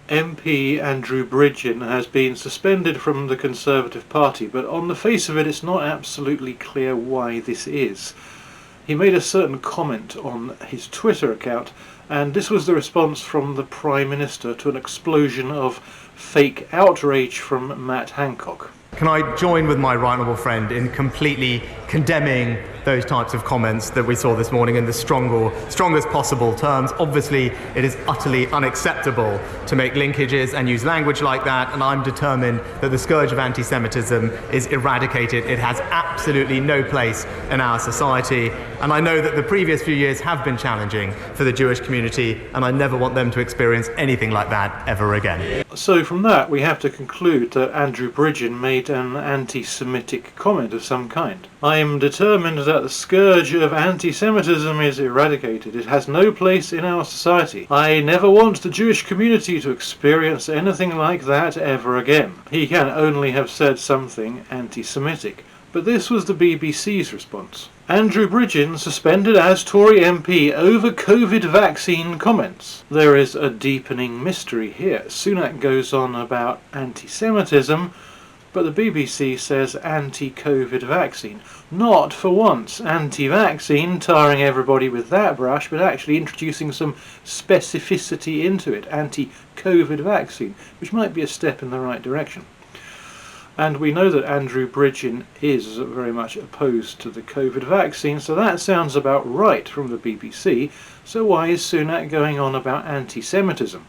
MP Andrew Bridgen has been suspended from the Conservative Party, but on the face of it, it's not absolutely clear why this is. He made a certain comment on his Twitter account, and this was the response from the Prime Minister to an explosion of fake outrage from Matt Hancock. Can I join with my right honourable friend in completely condemning those types of comments that we saw this morning in the strongest possible terms? Obviously, it is utterly unacceptable to make linkages and use language like that, and I'm determined that the scourge of anti-Semitism is eradicated. It has absolutely no place in our society, and I know that the previous few years have been challenging for the Jewish community, and I never want them to experience anything like that ever again. So from that, we have to conclude that Andrew Bridgen made an anti-Semitic comment of some kind. I am determined that the scourge of anti-Semitism is eradicated. It has no place in our society. I never want the Jewish community to experience anything like that ever again. He can only have said something anti-Semitic. But this was the BBC's response. Andrew Bridgen suspended as Tory MP over COVID vaccine comments. There is a deepening mystery here. Sunak goes on about anti-Semitism, but the BBC says anti-COVID vaccine. Not for once anti-vaccine, tarring everybody with that brush, but actually introducing some specificity into it. Anti-COVID vaccine, which might be a step in the right direction. And we know that Andrew Bridgen is very much opposed to the COVID vaccine, so that sounds about right from the BBC. So why is Sunak going on about anti-Semitism?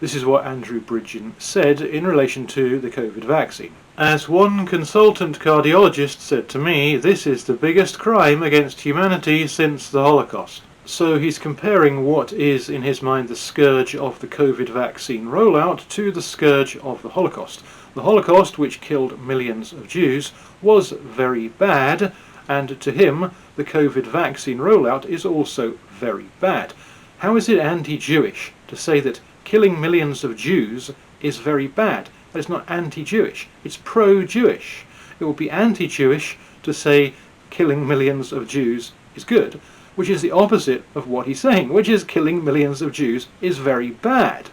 This is what Andrew Bridgen said in relation to the COVID vaccine. As one consultant cardiologist said to me, this is the biggest crime against humanity since the Holocaust. So he's comparing what is, in his mind, the scourge of the COVID vaccine rollout to the scourge of the Holocaust. The Holocaust, which killed millions of Jews, was very bad, and to him, the COVID vaccine rollout is also very bad. How is it anti-Jewish to say that killing millions of Jews is very bad? It's not anti-Jewish, it's pro-Jewish. It would be anti-Jewish to say killing millions of Jews is good, which is the opposite of what he's saying, which is killing millions of Jews is very bad.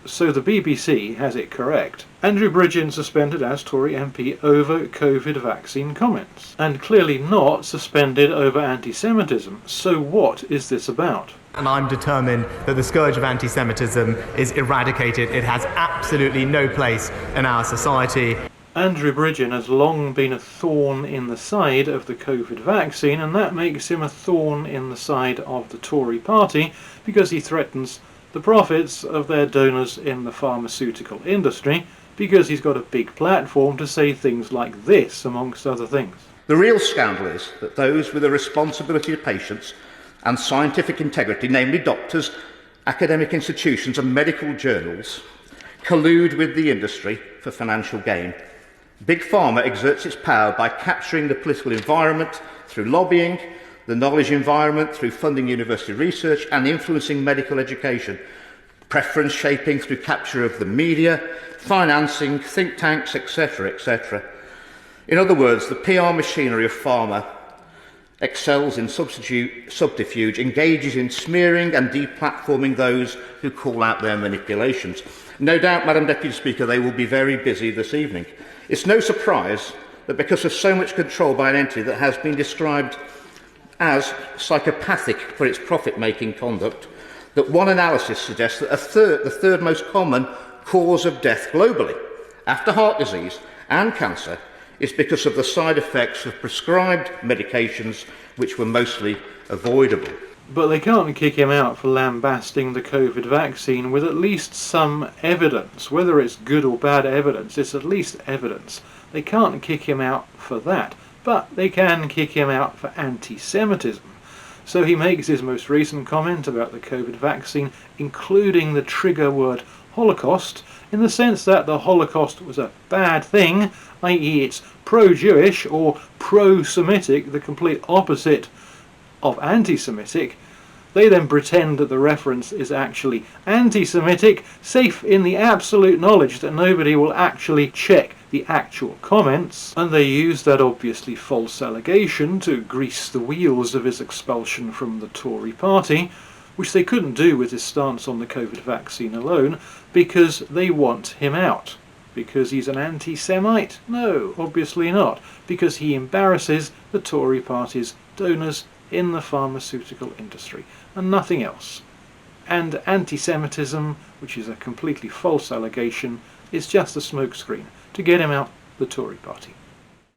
So the BBC has it correct. Andrew Bridgen suspended as Tory MP over COVID vaccine comments, and clearly not suspended over anti-Semitism. So what is this about? And I'm determined that the scourge of anti-Semitism is eradicated. It has absolutely no place in our society. Andrew Bridgen has long been a thorn in the side of the COVID vaccine, and that makes him a thorn in the side of the Tory Party because he threatens the profits of their donors in the pharmaceutical industry, because he's got a big platform to say things like this, amongst other things. The real scandal is that those with a responsibility to patients and scientific integrity, namely doctors, academic institutions and medical journals, collude with the industry for financial gain. Big Pharma exerts its power by capturing the political environment through lobbying, the knowledge environment through funding university research and influencing medical education, preference shaping through capture of the media, financing, think tanks, etc., etc. In other words, the PR machinery of pharma excels in subterfuge, engages in smearing and deplatforming those who call out their manipulations. No doubt, Madam Deputy Speaker, they will be very busy this evening. It's no surprise that because of so much control by an entity that has been described as psychopathic for its profit-making conduct, that one analysis suggests that the third most common cause of death globally, after heart disease and cancer, is because of the side effects of prescribed medications which were mostly avoidable. But they can't kick him out for lambasting the COVID vaccine with at least some evidence. Whether it's good or bad evidence, it's at least evidence. They can't kick him out for that, but they can kick him out for anti-Semitism. So he makes his most recent comment about the COVID vaccine, including the trigger word Holocaust, in the sense that the Holocaust was a bad thing, i.e. it's pro-Jewish or pro-Semitic, the complete opposite of anti-Semitic. They then pretend that the reference is actually anti-Semitic, safe in the absolute knowledge that nobody will actually check the actual comments, and they use that obviously false allegation to grease the wheels of his expulsion from the Tory Party. which they couldn't do with his stance on the COVID vaccine alone, because they want him out. Because he's an anti-Semite? No, obviously not. Because he embarrasses the Tory Party's donors in the pharmaceutical industry, and nothing else. And anti-Semitism, which is a completely false allegation, is just a smokescreen to get him out the Tory Party.